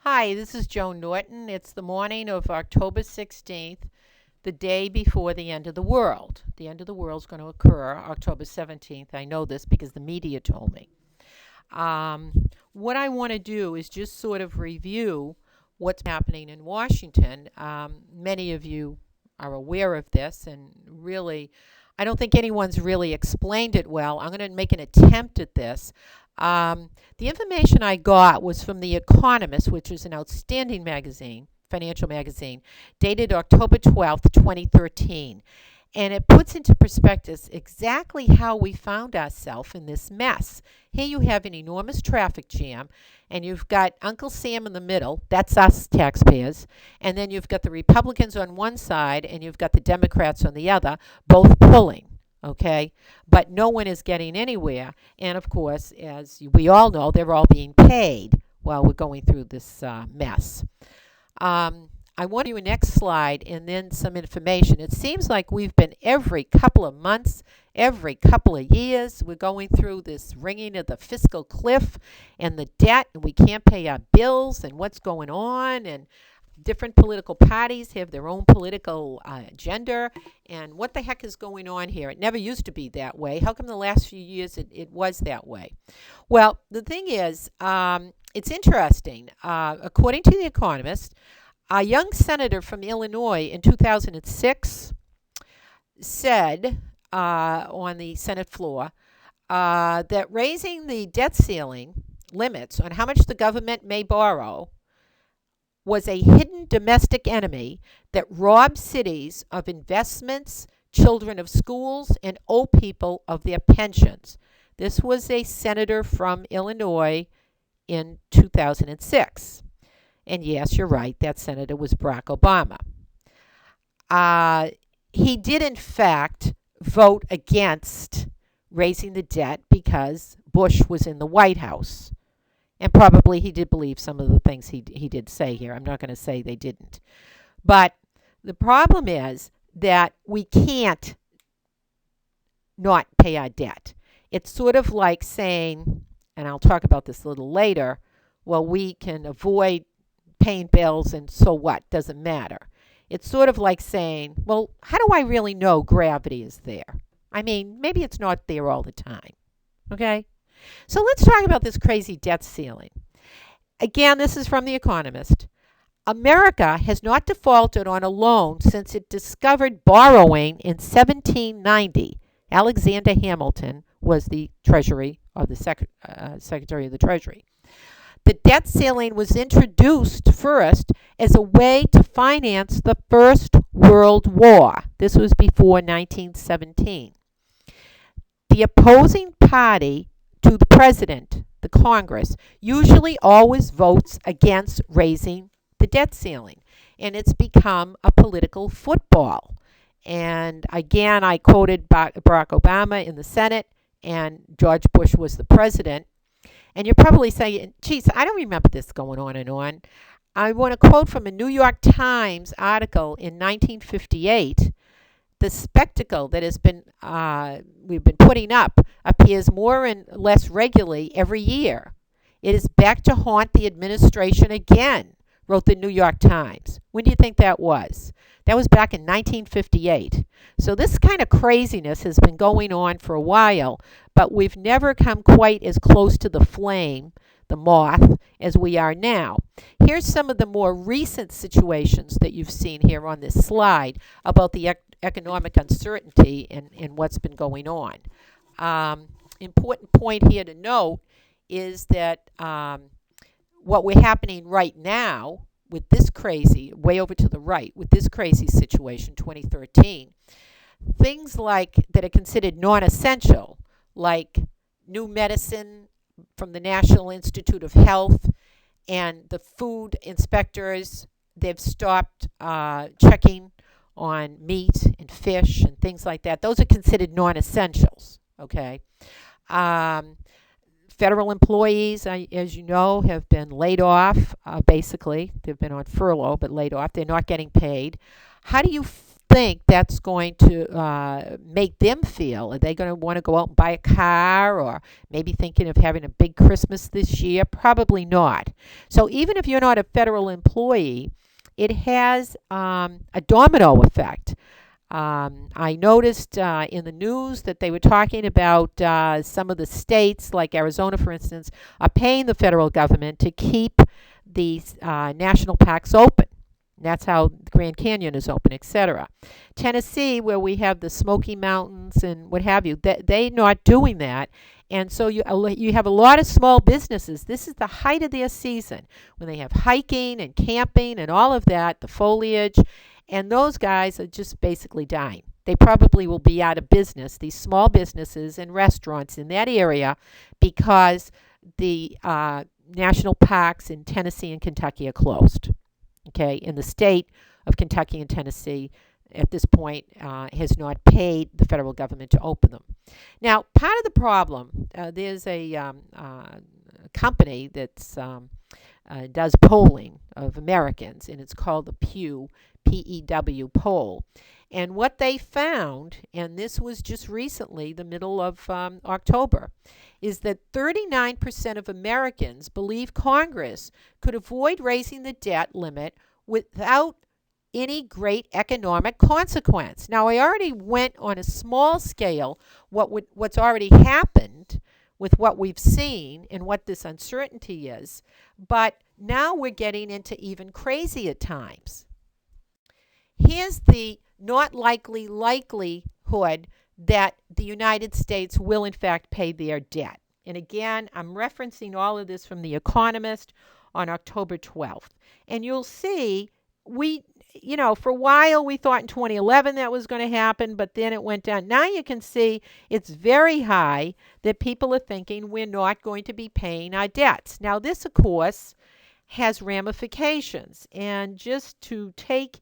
Hi, this is Joan Norton. It's the morning of October 16th, the day before the end of the world. The end of the world is going to occur October 17th. I know this because the media told me. What I want to do is just sort of review what's happening in Washington. Many of you are aware of this, and really, I don't think anyone's really explained it well. I'm going to make an attempt at this. The information I got was from The Economist, which is an outstanding magazine, financial magazine, dated October 12th, 2013. And it puts into perspective exactly how we found ourselves in this mess. Here you have an enormous traffic jam, and you've got Uncle Sam in the middle. That's us taxpayers. And then you've got the Republicans on one side, and you've got the Democrats on the other, both pulling. Okay? But no one is getting anywhere. And of course, as we all know, they're all being paid while we're going through this mess. I want you a next slide and then some information. It seems like we've been every couple of months, every couple of years, we're going through this ringing of the fiscal cliff and the debt, and we can't pay our bills, and what's going on, and different political parties have their own political agenda, and what the heck is going on here? It never used to be that way. How come the last few years it was that way? Well, the thing is, it's interesting. According to The Economist, a young senator from Illinois in 2006 said on the Senate floor that raising the debt ceiling limits on how much the government may borrow was a hidden domestic enemy that robbed cities of investments, children of schools, and old people of their pensions. This was a senator from Illinois in 2006. And yes, you're right, that senator was Barack Obama. He did, in fact, vote against raising the debt because Bush was in the White House. And probably he did believe some of the things he did say here. I'm not going to say they didn't. But the problem is that we can't not pay our debt. It's sort of like saying, and I'll talk about this a little later, well, we can avoid paying bills and so what? Doesn't matter. It's sort of like saying, well, how do I really know gravity is there? I mean, maybe it's not there all the time. Okay? So let's talk about this crazy debt ceiling. Again, this is from The Economist. America has not defaulted on a loan since it discovered borrowing in 1790. Alexander Hamilton was the Treasury or the Secretary of the Treasury. The debt ceiling was introduced first as a way to finance the First World War. This was before 1917. The opposing party to the president, the Congress, usually always votes against raising the debt ceiling. And it's become a political football. And again, I quoted Barack Obama in the Senate, and George Bush was the president. And you're probably saying, geez, I don't remember this going on and on. I want to quote from a New York Times article in 1958. The spectacle that has been we've been putting up appears more and less regularly every year. It is back to haunt the administration again, wrote the New York Times. When do you think that was? That was back in 1958. So this kind of craziness has been going on for a while, but we've never come quite as close to the flame, the moth, as we are now. Here's some of the more recent situations that you've seen here on this slide about the economic uncertainty and what's been going on. Important point here to note is that what we're happening right now with this crazy, way over to the right, with this crazy situation, 2013, things like that are considered non-essential, like new medicine from the National Institute of Health and the food inspectors, they've stopped checking on meat and fish and things like that. Those are considered non-essentials, okay? Federal employees, as you know, have been laid off, basically. They've been on furlough, but laid off. They're not getting paid. How do you think that's going to make them feel. Are they going to want to go out and buy a car, or maybe thinking of having a big Christmas this year? Probably not. So even if you're not a federal employee, it has a domino effect. I noticed in the news that they were talking about some of the states, like Arizona, for instance, are paying the federal government to keep these national parks open. That's how the Grand Canyon is open, etc. Tennessee, where we have the Smoky Mountains and what have you, they're not doing that. And so you have a lot of small businesses. This is the height of their season when they have hiking and camping and all of that, the foliage. And those guys are just basically dying. They probably will be out of business, these small businesses and restaurants in that area, because the national parks in Tennessee and Kentucky are closed. Okay, in the state of Kentucky and Tennessee, at this point, has not paid the federal government to open them. Now, part of the problem, there's a company that does polling of Americans, and it's called the Pew, P-E-W, poll. And what they found, and this was just recently, the middle of October, is that 39% of Americans believe Congress could avoid raising the debt limit without any great economic consequence. Now, I already went on a small scale what's already happened with what we've seen and what this uncertainty is, but now we're getting into even crazier times. Here's the not likelihood that the United States will in fact pay their debt. And again, I'm referencing all of this from The Economist on October 12th. And you'll see, for a while we thought in 2011 that was going to happen, but then it went down. Now you can see it's very high that people are thinking we're not going to be paying our debts. Now this, of course, has ramifications. And just to take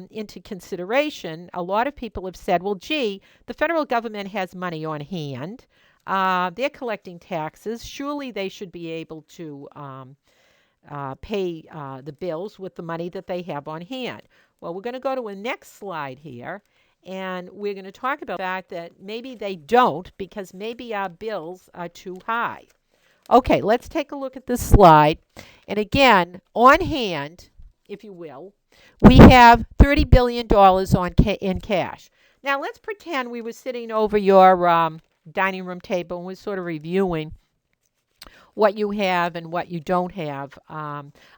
into consideration, a lot of people have said, well, gee, the federal government has money on hand. They're collecting taxes. Surely they should be able to pay the bills with the money that they have on hand. Well, we're going to go to a next slide here, and we're going to talk about the fact that maybe they don't, because maybe our bills are too high. Okay, let's take a look at this slide. And again, on hand, if you will, we have $30 billion in cash. Now, let's pretend we were sitting over your dining room table and we're sort of reviewing what you have and what you don't have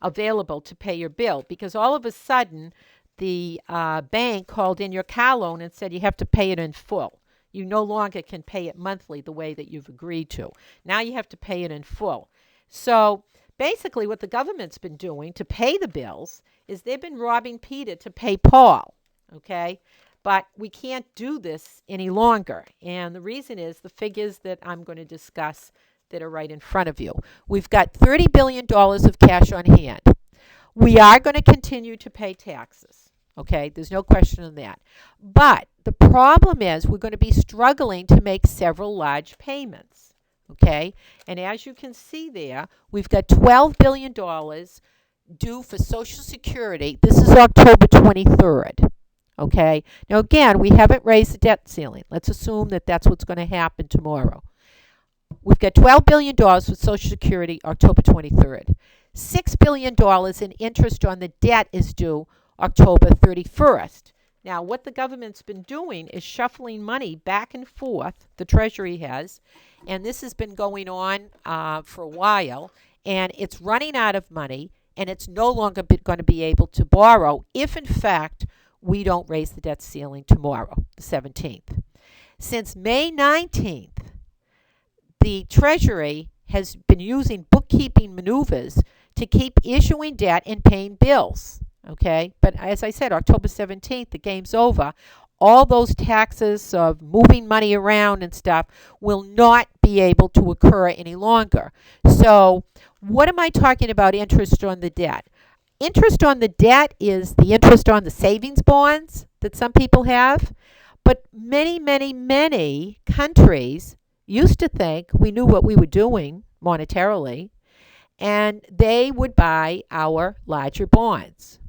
available to pay your bill. Because all of a sudden, the bank called in your car loan and said you have to pay it in full. You no longer can pay it monthly the way that you've agreed to. Now you have to pay it in full. So basically what the government's been doing to pay the bills is they've been robbing Peter to pay Paul, okay? But we can't do this any longer. And the reason is the figures that I'm going to discuss that are right in front of you. We've got $30 billion of cash on hand. We are going to continue to pay taxes, okay? There's no question on that. But the problem is we're going to be struggling to make several large payments, okay? And as you can see there, we've got $12 billion due for Social Security. This is October 23rd. Okay. Now, again, we haven't raised the debt ceiling. Let's assume that that's what's going to happen tomorrow. We've got $12 billion for Social Security, October 23rd. $6 billion in interest on the debt is due October 31st. Now, what the government's been doing is shuffling money back and forth, the Treasury has, and this has been going on for a while, and it's running out of money, and it's no longer going to be able to borrow if, in fact, we don't raise the debt ceiling tomorrow, the 17th. Since May 19th, the Treasury has been using bookkeeping maneuvers to keep issuing debt and paying bills, okay? But as I said, October 17th, the game's over. All those taxes of moving money around and stuff will not be able to occur any longer. So what am I talking about interest on the debt? Interest on the debt is the interest on the savings bonds that some people have. But many, many, many countries used to think we knew what we were doing monetarily, and they would buy our larger bonds.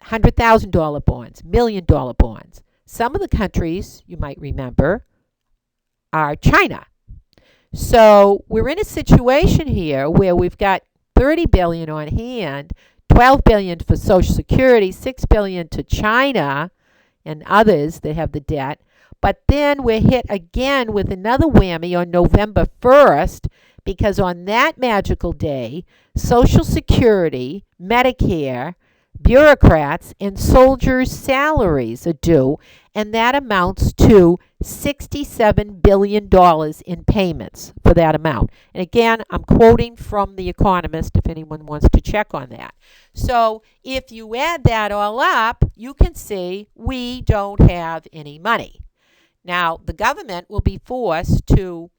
$100,000 bonds, $1 million bonds. Some of the countries, you might remember, are China. So we're in a situation here where we've got 30 billion on hand, 12 billion for Social Security, 6 billion to China and others that have the debt. But then we're hit again with another whammy on November 1st because on that magical day, Social Security, Medicare, bureaucrats, and soldiers' salaries are due, and that amounts to $67 billion in payments for that amount. And again, I'm quoting from The Economist if anyone wants to check on that. So if you add that all up, you can see we don't have any money. Now, the government will be forced to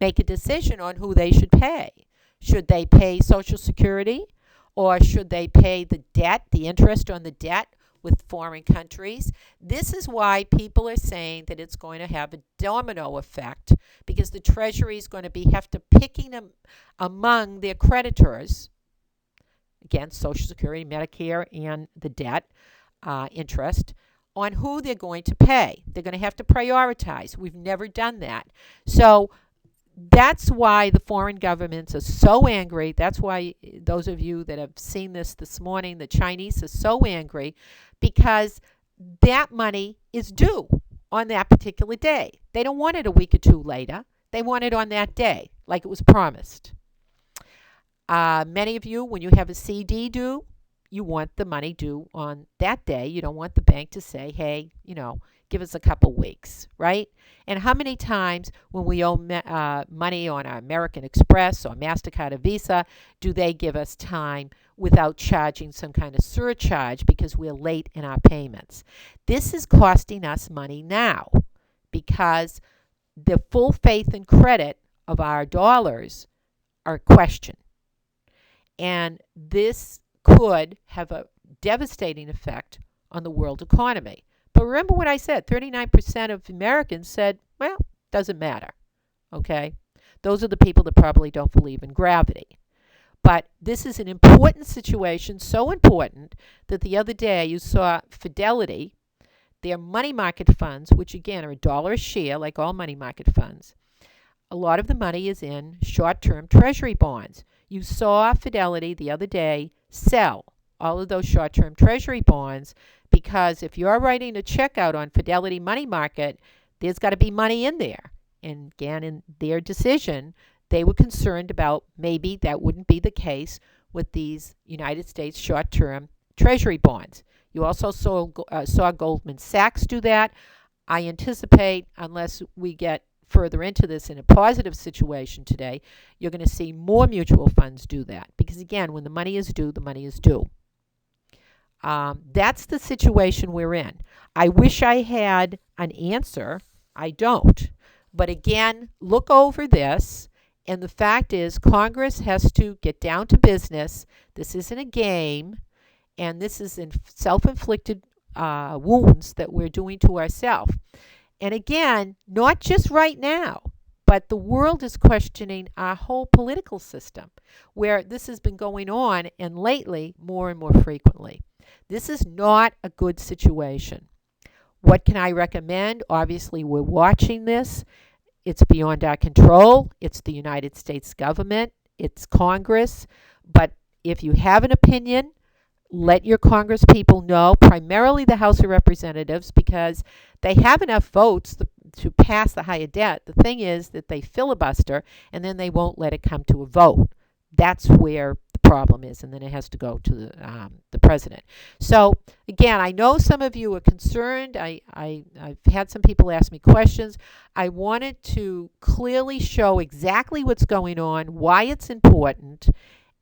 make a decision on who they should pay. Should they pay Social Security, or should they pay the debt, the interest on the debt with foreign countries? This is why people are saying that it's going to have a domino effect, because the Treasury is going to have to picking them among their creditors, again, Social Security, Medicare, and the debt interest, on who they're going to pay. They're going to have to prioritize. We've never done that. So that's why the foreign governments are so angry. That's why those of you that have seen this morning, the Chinese are so angry, because that money is due on that particular day. They don't want it a week or two later. They want it on that day, like it was promised. Many of you, when you have a CD due, you want the money due on that day. You don't want the bank to say, hey, give us a couple weeks, right? And how many times when we owe money on our American Express or MasterCard or Visa, do they give us time without charging some kind of surcharge because we're late in our payments? This is costing us money now because the full faith and credit of our dollars are questioned. And this could have a devastating effect on the world economy. But remember what I said, 39% of Americans said, well, doesn't matter, okay? Those are the people that probably don't believe in gravity. But this is an important situation, so important that the other day you saw Fidelity, their money market funds, which again are $1 a share, like all money market funds. A lot of the money is in short-term Treasury bonds. You saw Fidelity the other day sell all of those short-term Treasury bonds, because if you're writing a check out on Fidelity Money Market, there's got to be money in there. And again, in their decision, they were concerned about maybe that wouldn't be the case with these United States short-term Treasury bonds. You also saw Goldman Sachs do that. I anticipate, unless we get further into this in a positive situation today, you're going to see more mutual funds do that. Because again, when the money is due, the money is due. That's the situation we're in. I wish I had an answer. I don't. But again, look over this. And the fact is, Congress has to get down to business. This isn't a game. And this is self-inflicted wounds that we're doing to ourselves. And again, not just right now, but the world is questioning our whole political system, where this has been going on, and lately, more and more frequently. This is not a good situation. What can I recommend? Obviously, we're watching this. It's beyond our control. It's the United States government. It's Congress. But if you have an opinion, let your Congress people know, primarily the House of Representatives, because they have enough votes to pass the higher debt. The thing is that they filibuster, and then they won't let it come to a vote. That's where the problem is, and then it has to go to the president. So again, I know some of you are concerned. I've had some people ask me questions. I wanted to clearly show exactly what's going on, why it's important,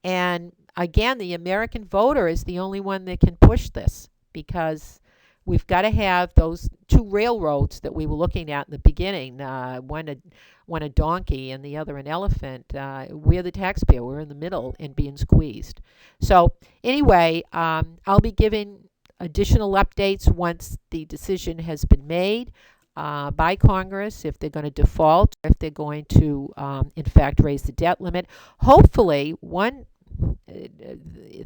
and again, the American voter is the only one that can push this, because we've got to have those two railroads that we were looking at in the beginning, one a donkey and the other an elephant. We're the taxpayer. We're in the middle and being squeezed. So anyway, I'll be giving additional updates once the decision has been made by Congress, if they're going to default, if they're going to, in fact, raise the debt limit. Hopefully, one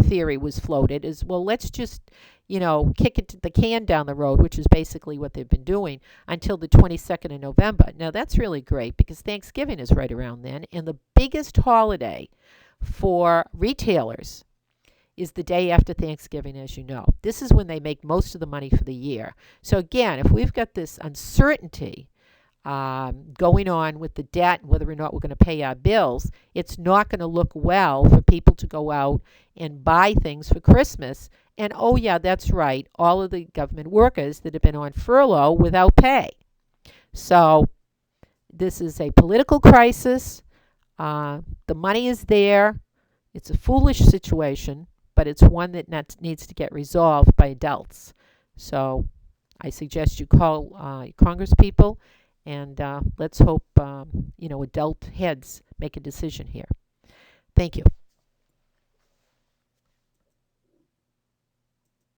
theory was floated is, well, let's just kick the can down the road, which is basically what they've been doing, until the 22nd of November. Now, that's really great because Thanksgiving is right around then, and the biggest holiday for retailers is the day after Thanksgiving, as you know. This is when they make most of the money for the year. So, again, if we've got this uncertainty going on with the debt and whether or not we're going to pay our bills, it's not going to look well for people to go out and buy things for Christmas. And oh, yeah, that's right, all of the government workers that have been on furlough without pay. So this is a political crisis. The money is there. It's a foolish situation, but it's one that needs to get resolved by adults. So I suggest you call Congress people, and let's hope adult heads make a decision here. Thank you.